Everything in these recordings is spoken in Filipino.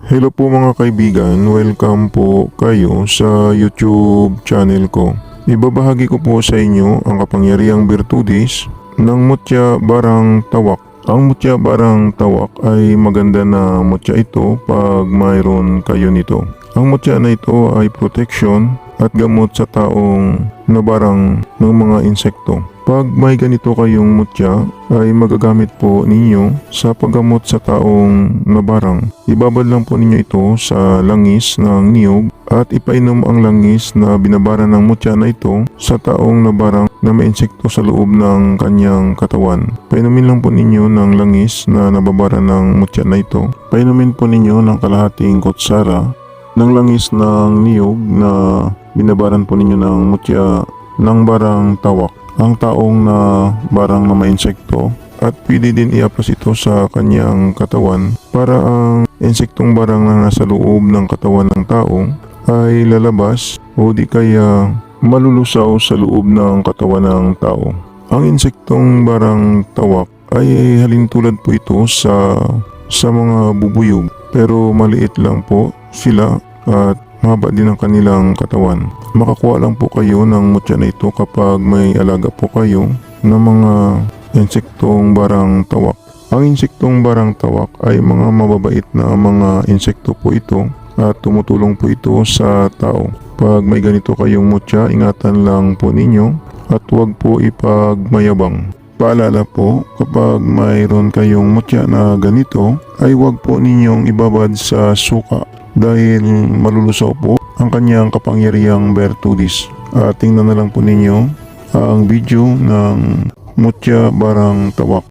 Hello po mga kaibigan, welcome po kayo sa YouTube channel ko. Ibabahagi ko po sa inyo ang kapangyarihang birtudis ng mutya barang tawak. Ang mutya barang tawak ay maganda na mutya ito pag mayroon kayo nito. Ang mutya na ito ay protection at gamot sa taong nabarang ng mga insekto. Pag may ganito kayong mutya ay magagamit po ninyo sa paggamot sa taong nabarang. Ibabad lang po ninyo ito sa langis ng niyog at ipainom ang langis na binabara ng mutya na ito sa taong nabarang na may insekto sa loob ng kanyang katawan. Painumin lang po ninyo ng langis na nababara ng mutya na ito. Painumin po ninyo ng kalahating kutsara ng langis ng niyog na binabaran po ninyo ng mutya ng barang tawak. Ang taong na barang na may insekto at pwede din i-apply ito sa kanyang katawan para ang insektong barang na nasa loob ng katawan ng tao ay lalabas o di kaya malulusaw sa loob ng katawan ng tao. Ang insektong barang tawak ay halintulad po ito sa mga bubuyog pero maliit lang po sila at mahaba din ang kanilang katawan. Makakuha lang po kayo ng mutya na ito kapag may alaga po kayo ng mga insektong barang tawak. Ang insektong barang tawak ay mga mababait na mga insekto po ito at tumutulong po ito sa tao. Pag may ganito kayong mutya, ingatan lang po ninyo at huwag po ipagmayabang. Paalala po, kapag mayroon kayong mutya na ganito, ay huwag po ninyong ibabad sa suka dahil malulusaw po ang kanyang kapangyarihang birtudis. Tingnan na lang po ninyo ang video ng mutya barang tawak.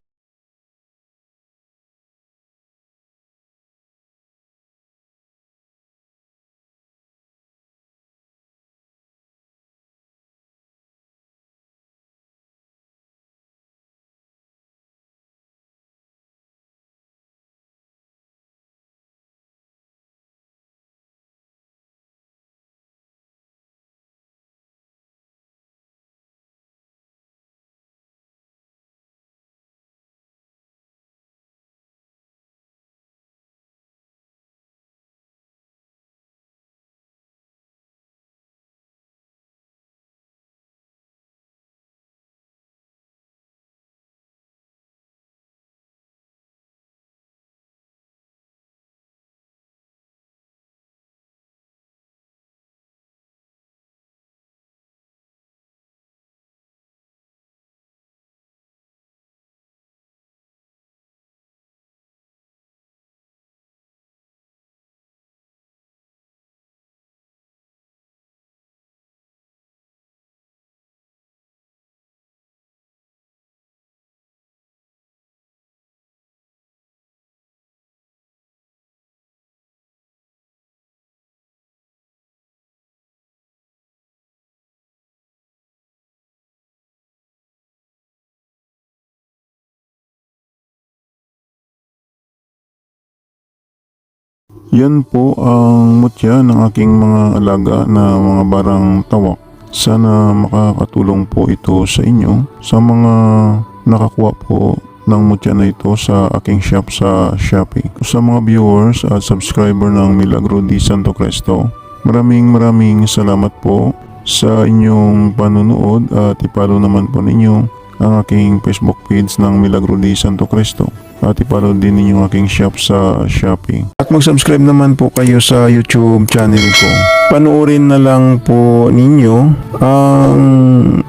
Yan po ang mutya ng aking mga alaga na mga barang tawak. Sana makakatulong po ito sa inyo sa mga nakakuha po ng mutya na ito sa aking shop sa Shopee. Sa mga viewers at subscriber ng Milagro di Santo Cristo, maraming salamat po sa inyong panunood at ipalo naman po ninyo ang aking Facebook page ng Milagro di Santo Cristo. At ipalo din ninyo aking shop sa Shopee. At mag-subscribe naman po kayo sa YouTube channel ko. Panoorin na lang po ninyo ang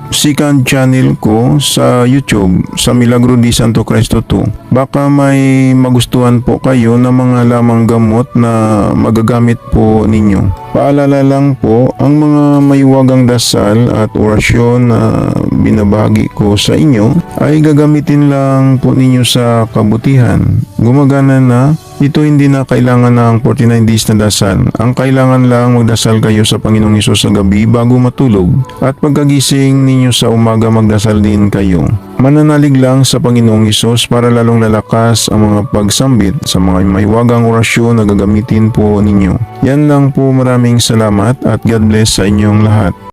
second channel ko sa YouTube, sa Milagro di Santo Cristo 2. Baka may magustuhan po kayo ng mga lamang gamot na magagamit po ninyo. Paalala lang po, ang mga mayuwagang dasal at orasyon na binabahagi ko sa inyo ay gagamitin lang po ninyo sa kabutihan. Gumagana na. Ito hindi na kailangan ng 49 days na dasal. Ang kailangan lang magdasal kayo sa Panginoong Hesus sa gabi bago matulog. At pagkagising ninyo sa umaga magdasal din kayo. Mananalig lang sa Panginoong Hesus para lalong lalakas ang mga pagsambit sa mga mahiwagang orasyon na gagamitin po ninyo. Yan lang po, maraming salamat at God bless sa inyong lahat.